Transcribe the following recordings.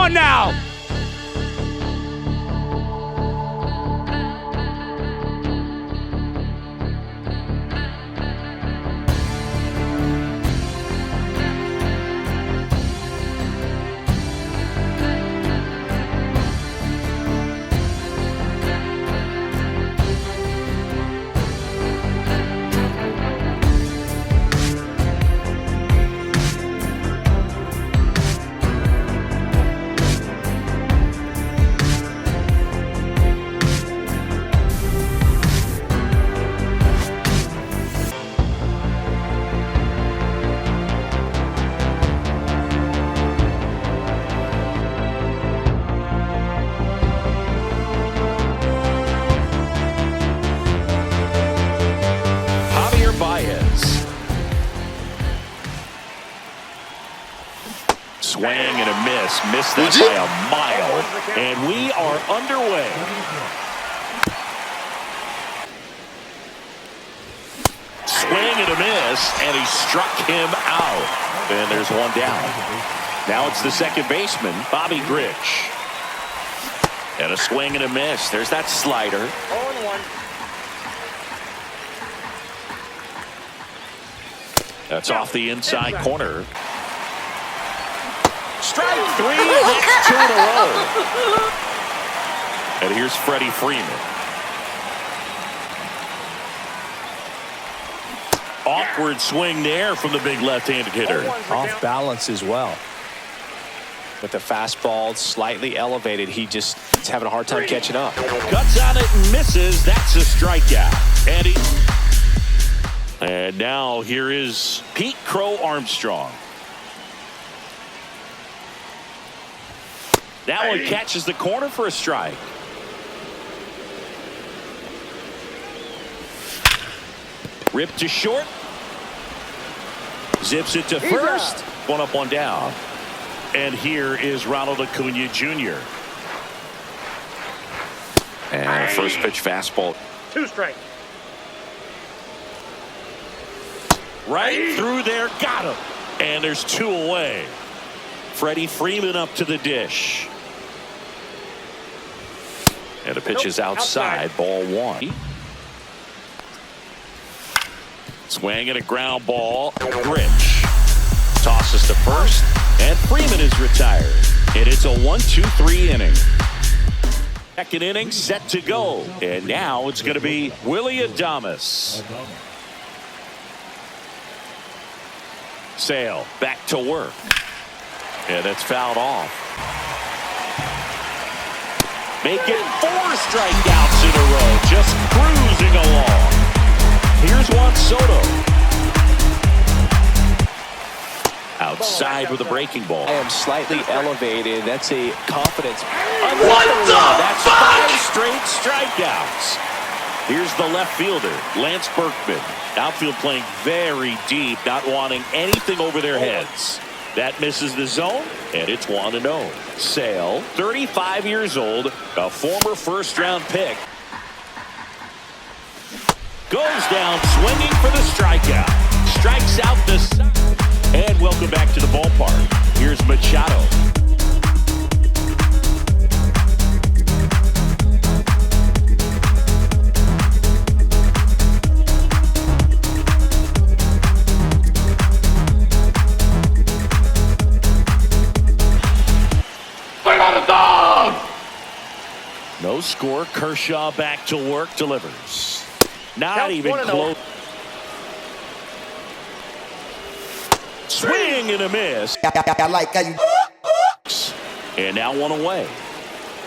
on now! Swing and a miss. Missed that by a mile. And we are underway. Swing and a miss, and he struck him out. And there's one down. Now it's the second baseman, Bobby Grich. And a swing and a miss. There's that slider. 0-1. That's off the inside corner. Strike three, that's 2 in a row. And here's Freddie Freeman. Awkward swing there from the big left-handed hitter. Off balance as well. With the fastball slightly elevated, he just is having a hard time catching up. Cuts on it and misses. That's a strikeout. And now here is Pete Crow Armstrong. That one catches the corner for a strike. Ripped to short. Zips it to first. One up, one down. And here is Ronald Acuna Jr. And first pitch fastball. 2 strikes. Right through there. Got him. And there's 2 away. Freddie Freeman up to the dish. And the pitch is outside. Ball 1. Swing and a ground ball. Grich tosses to first. And Freeman is retired. And it's a 1-2-3 inning. Second inning set to go. And now it's going to be Willie Adames. Sale back to work. And it's fouled off. Make it 4 strikeouts in a row. Just cruising along. Here's Juan Soto. Outside with a breaking ball. I am slightly elevated. That's a confidence. What the? That's 5 straight strikeouts. Here's the left fielder, Lance Berkman. Outfield playing very deep, not wanting anything over their heads. That misses the zone, and it's 1-0. Sale, 35 years old, a former first-round pick. Goes down swinging for the strikeout. Strikes out the side. And welcome back to the ballpark. Here's Machado. No score. Kershaw back to work. Delivers. Not even close. Swing and a miss. I like how you. And now 1 away.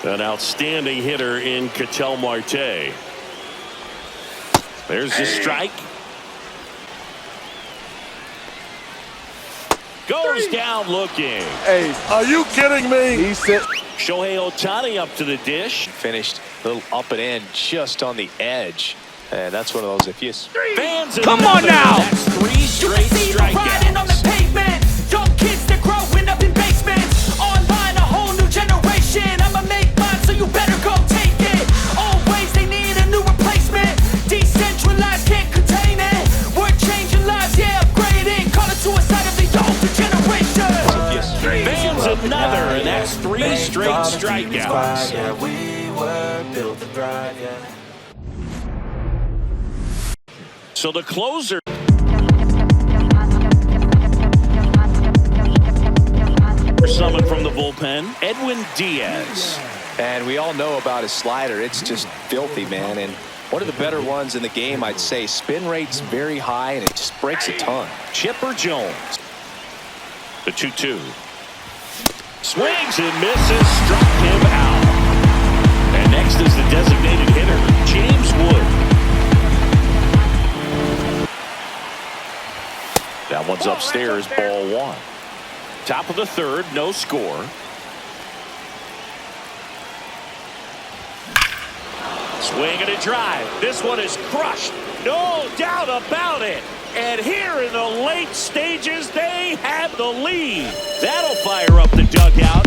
An outstanding hitter in Ketel Marte. There's the strike. Goes down looking. Hey, are you kidding me? He said. Shohei Ohtani up to the dish. Finished a little up and in just on the edge. And that's one of those if you... Fans Come on now! That's 3 straight strikeouts. On the pavement, young kids that growing up in basements. Online, a whole new generation. I'ma make mine, so you better go take it. Always they need a new replacement. Decentralized, can't contain it. We're changing lives, yeah, upgrading. Call it suicide of the older generation. Fans another, and that's 3 3 straight strikeouts. Yeah, we were built to thrive, yeah. So the closer. Summoned from the bullpen, Edwin Diaz. And we all know about his slider. It's just filthy, man. And one of the better ones in the game, I'd say. Spin rate's very high, and it just breaks a ton. Chipper Jones. The 2-2. Swings and misses, struck him out. And next is the designated hitter, James Wood. That one's upstairs, ball 1. Top of the 3rd, no score. Swing and a drive. This one is crushed. No doubt about it. And here in the late stages, they have the lead. That'll fire up the dugout.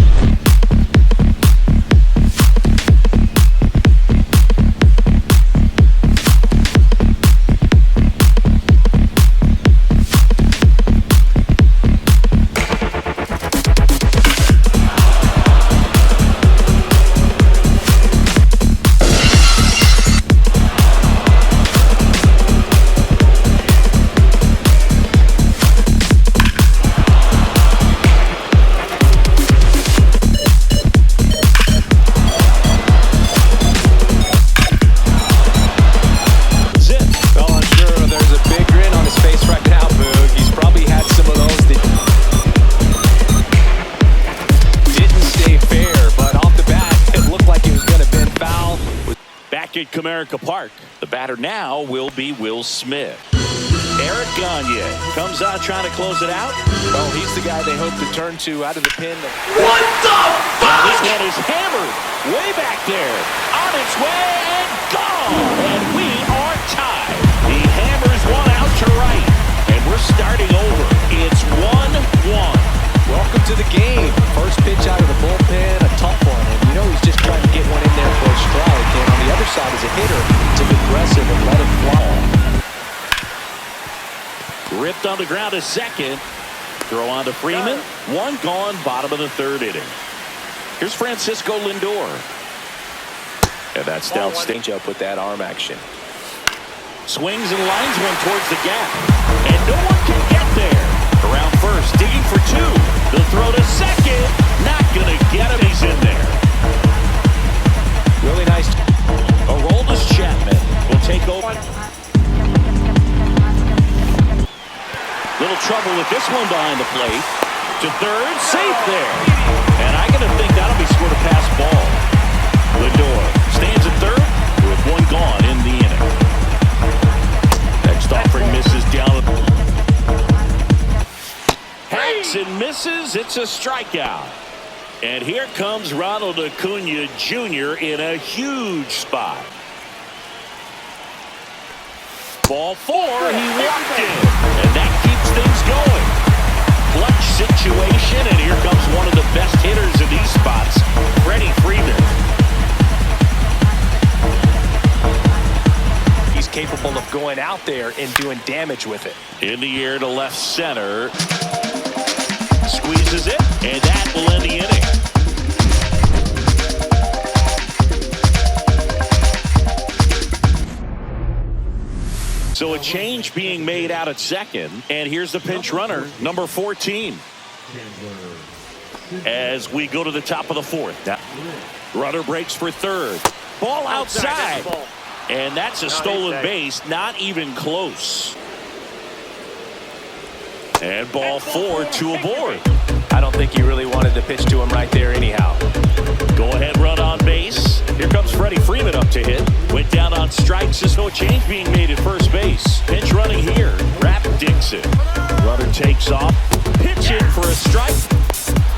Comerica Park. The batter now will be Will Smith. Eric Gagne comes out trying to close it out. Well, he's the guy they hope to turn to out of the pen. What the fuck? This one is hammered way back there. On its way and gone. And we are tied. He hammers one out to right. And we're starting over. It's 1-1. Welcome to the game. First pitch out of the bullpen, a tough one. And you know he's just trying to get one in there for a strike. And on the other side is a hitter to be aggressive and let it fly. Ripped on the ground to second. Throw on to Freeman. One gone, bottom of the 3rd inning. Here's Francisco Lindor. And that's down stage up with that arm action. Swings and lines one towards the gap. And no one can get there. Around first, digging for 2. They'll throw to second. Not going to get him. He's in there. Really nice. Aroldis Chapman will take over. Little trouble with this one behind the plate. To 3rd, safe there. And I got to think that'll be scored a pass ball. Lindor stands at 3rd with 1 gone in the inning. Next offering misses down. Hacks and misses. It's a strikeout. And here comes Ronald Acuna Jr. in a huge spot. Ball 4, he walked in. And that keeps things going. Clutch situation, and here comes one of the best hitters in these spots, Freddie Freeman. He's capable of going out there and doing damage with it. In the air to left center. Squeezes it, and that will end the inning. So a change being made out at second, and here's the pinch runner, number 14. As we go to the top of the 4th. Now, runner breaks for 3rd. Ball outside. And that's a stolen base, not even close. And ball 4, 2 aboard. I don't think he really wanted to pitch to him right there anyhow. Go ahead, run on base. Here comes Freddie Freeman up to hit. Went down on strikes. There's no change being made at first base. Pitch running here. Rap Dixon. Runner takes off. Pitch in for a strike.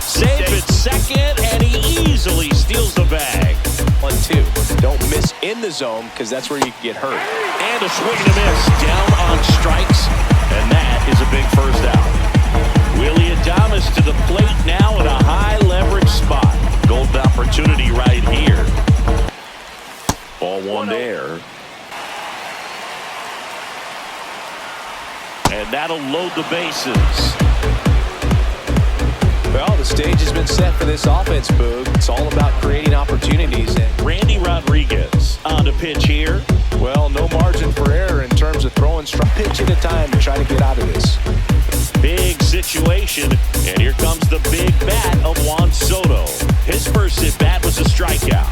Save at second, and he easily steals the bag. 1-2. Don't miss in the zone because that's where you can get hurt. And a swing and a miss. Down on strikes. And that is a big first out. Willie Adames to the plate now in a high leverage spot. Golden opportunity right here. Ball 1 there. And that'll load the bases. Well, the stage has been set for this offense, Boog. It's all about creating opportunities. Randy Rodriguez on the pitch here. Well, no margin for error in terms of throwing strike pitch at a time to try to get out of this. Big situation, and here comes the big bat of Juan Soto. His first at bat was a strikeout.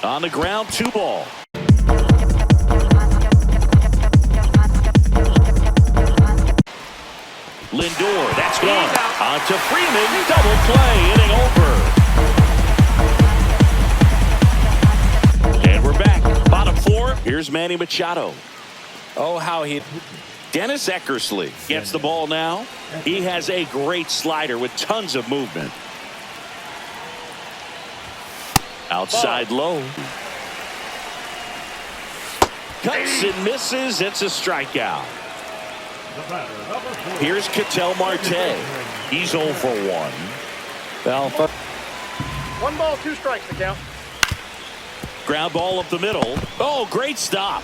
On the ground, 2 ball. Lindor, that's one. On to Freeman, double play, inning over. And we're back. Bottom 4, here's Manny Machado. Oh, how he... Dennis Eckersley gets the ball now. He has a great slider with tons of movement. Outside low. Cuts and misses. It's a strikeout. Here's Ketel Marte. He's 0 for 1. Well, 1 ball, 2 strikes to count. Ground ball up the middle. Oh, great stop.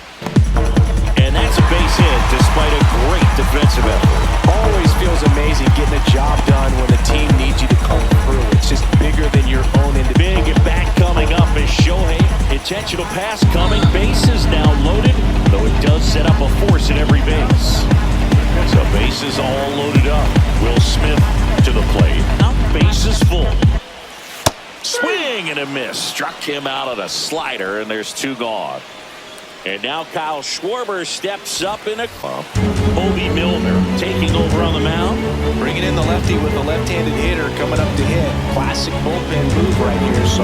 And that's a base hit despite a great defensive effort. always feels amazing getting a job done when the team needs you to come through. It's just bigger than your own individual. Big at bat coming up is Shohei. Intentional pass coming. Bases now loaded, though it does set up a force in every base. So bases all loaded up. Will Smith to the plate. Now bases full. Swing and a miss. Struck him out on a slider, and there's 2 gone. And now Kyle Schwarber steps up in a clump. Obi Milner taking over on the mound. Bringing in the lefty with the left-handed hitter coming up to hit. Classic bullpen move right here. So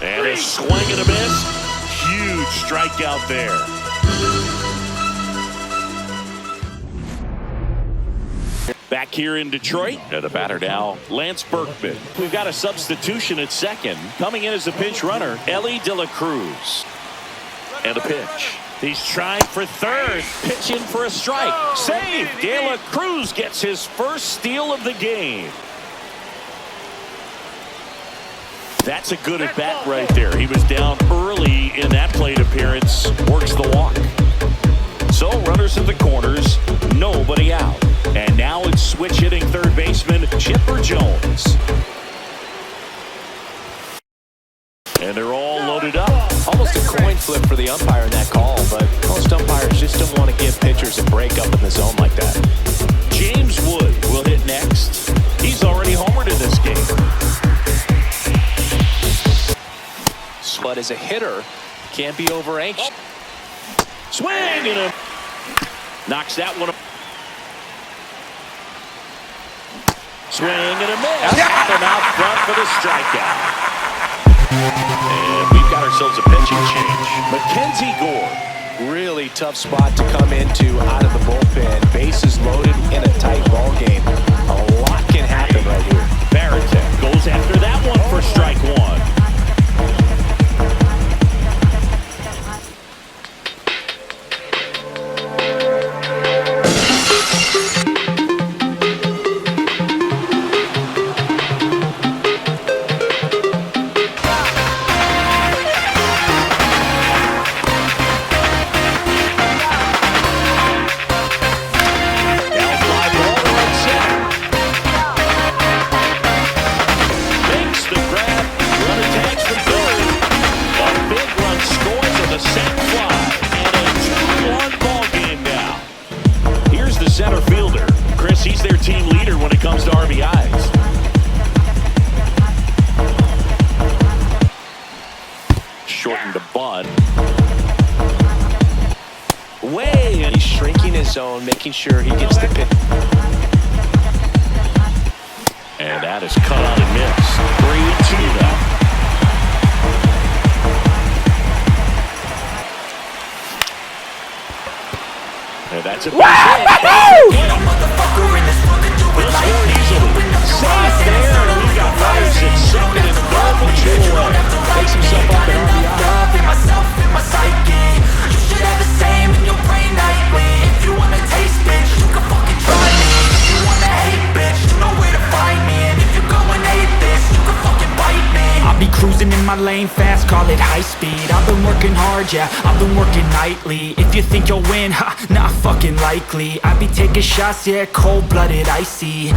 and a swing and a miss. Huge strikeout there. Back here in Detroit, the batter now, Lance Berkman. We've got a substitution at second. Coming in as a pinch runner, Ellie De La Cruz. And a pitch. He's trying for third, pitching for a strike. Save! De La Cruz gets his first steal of the game. That's a good at bat right there. He was down early in that plate appearance. Works the walk. So runners in the corners, nobody out. And now it's switch hitting third baseman Chipper Jones. And they're all loaded up. almost a coin flip for the umpire in that call, but most umpires just don't want to give pitchers a break up in the zone like that. James Wood will hit next. He's already homered in this game. But as a hitter, can't be over anxious. Swing and a knocks that one up. Swing and a miss. And out front for the strikeout. And we've got ourselves a pitching change. Mackenzie Gore. Really tough spot to come into out of the bullpen. Bases loaded in a tight ball game. A lot can happen right here. Baratek goes after that one for strike 1. Center fielder. Chris, he's their team leader when it comes to RBIs. Shortened the bunt. Way, and he's shrinking his zone, making sure he gets the pitch. And that is cut out and missed. 3-2 now. And that's a big hit. Safe there, and we've got runners at second and third from G.O.A.T. Takes himself up in RBI. You should have the same in your brain nightly. If you wanna taste, bitch, you can fucking try me. If you wanna hate, bitch, you know where to find me. And if you're going hate this, you can fucking bite me. I'll be cruising in in my lane fast, call it high speed. I've been working hard, yeah, I've been working nightly. If you think you'll win, ha, not fucking likely. I be taking shots, yeah, cold-blooded, icy.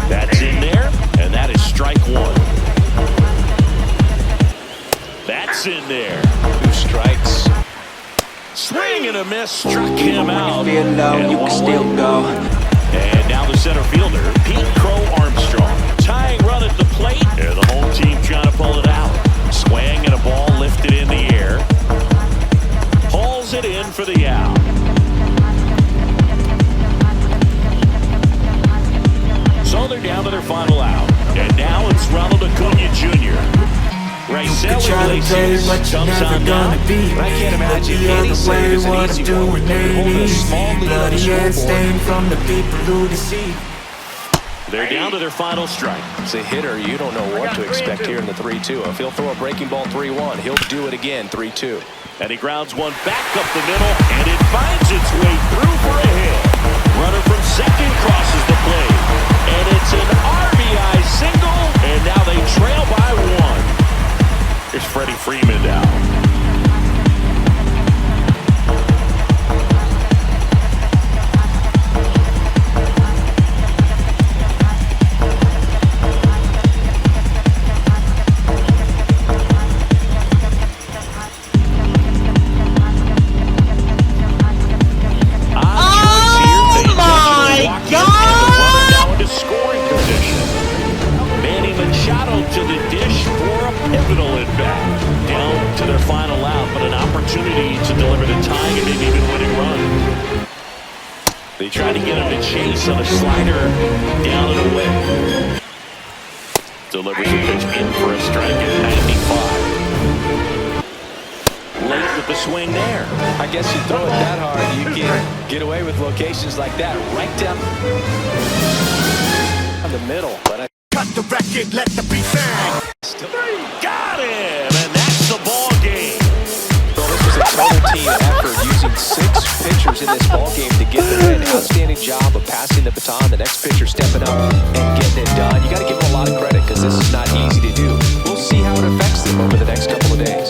That's in there, and that is strike one. That's in there. 2 strikes. Swing and a miss, struck him out. Feel low, you can still go. And now the center fielder, Pete Crow Armstrong. Tying run at the plate, and the home team trying to pull it out. Swing and a ball lifted in the air. Pulls it in for the out. So they're down to their final out. And now it's Ronald Acuna Jr. Rysel Iglesias comes on now. I can't imagine any save is an easy one. Holding a small lead on the scoreboard. From the people who deceive. They're down to their final strike. As a hitter, you don't know what to expect here in the 3-2. If he'll throw a breaking ball 3-1, he'll do it again 3-2. And he grounds one back up the middle, and it finds its way through for a hit. Runner from second crosses the plate, and it's an RBI single, and now they trail by 1. Here's Freddie Freeman now. To the dish for a pivotal at bat. Down to their final out, but an opportunity to deliver the tying and maybe even winning run. They tried to get him to chase on a slider down and away. Delivers a pitch in for a strike at 95. Late with the swing there. I guess you throw it that hard, you can get away with locations like that. Right down the middle, but I Cut the record, let the beat bang. Got him, and that's the ball game. Well, this was a total team effort using 6 pitchers in this ball game to get the win. Outstanding job of passing the baton. The next pitcher stepping up and getting it done. You got to give them a lot of credit because this is not easy to do. We'll see how it affects them over the next couple of days.